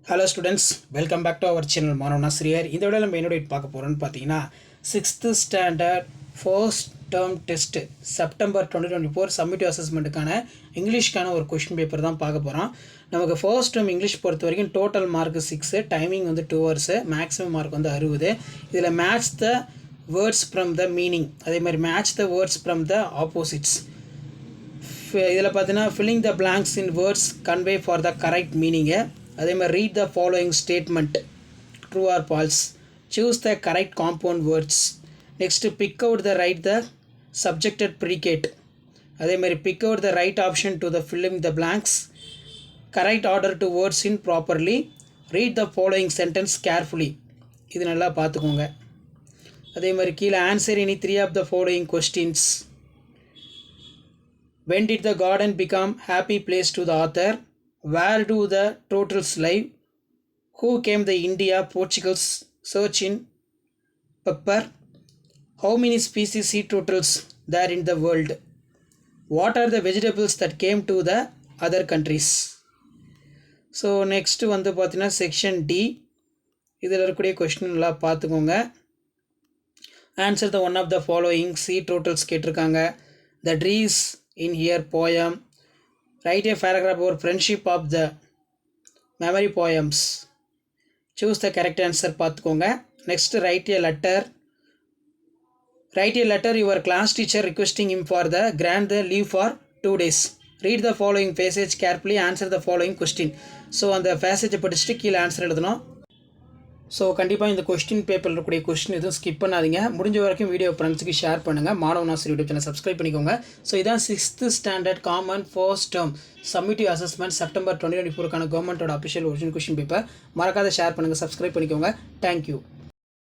Hello students, welcome back to our channel Manav here. இந்த வீடியோல நம்ம என்ன பார்க்க போறோம்னு பாத்தீங்கன்னா 6th standard first term test September 2024 summative assessmentக்கான இங்கிலீஷ்க்கான ஒரு क्वेश्चन பேப்பர் தான் பார்க்க போறோம். நமக்கு first term இங்கிலீஷ் பொறுத்த வரைக்கும் டோட்டல் மார்க் 6, டைமிங் வந்து 2 hours, மேக்ஸिमम மார்க் வந்து 60. இதுல match the words from the meaning, அதே மாதிரி match the words from the opposites. இதில் பார்த்தீங்கன்னா filling the blanks in words convey for the correct meaning. அதே மாதிரி read the following statement, true or false, choose the correct compound words. Next, pick out the right the subjected predicate. அதே மாதிரி pick out the right option to the filling the blanks, correct order to words in properly, read the following sentence carefully. இது நல்லா பார்த்துக்கோங்க. அதே மாதிரி கீழே answer any 3 of the following questions. When did the garden become happy place to the author? Where do the turtles live? Who came the India Portugal's search in pepper? How many species sea turtles there in the world? What are the vegetables that came to the other countries? So next வந்து பார்த்தீங்கன்னா section D. இதில் இருக்கக்கூடிய question எல்லாம் பார்த்துக்கோங்க. Answer the one of the following. Sea turtles கேட்டிருக்காங்க. The trees in here poem. Write a paragraph about friendship of the memory poems. Choose the correct answer பார்த்துக்கோங்க. Next, write a letter. Write a letter your class teacher requesting him for the grant the leave for 2 days. Read the following passage carefully, answer the following question. So அந்த பேசேஜை படிச்சுட்டு கீழே answer எழுதணும். So கண்டிப்பாக இந்த question பேப்பரில் இருக்கக்கூடிய question எதுவும் skip பண்ணாதீங்க. முடிஞ்ச வரைக்கும் வீடியோ ஃப்ரெண்ட்ஸுக்கு ஷேர் பண்ணுங்கள். Manavan Asiriyar YouTube channel subscribe பண்ணிக்கோங்க. ஸோ இதான் 6th standard common first term summative assessment September 2024க்கான கவர்மெண்ட்டோட அஃபிஷியல் ஒரிஜினல் கொஸ்டின் பேப்பர். மறக்காத ஷேர் பண்ணுங்கள், சப்ஸ்கிரைப் பண்ணிக்கோங்க. தேங்க்யூ.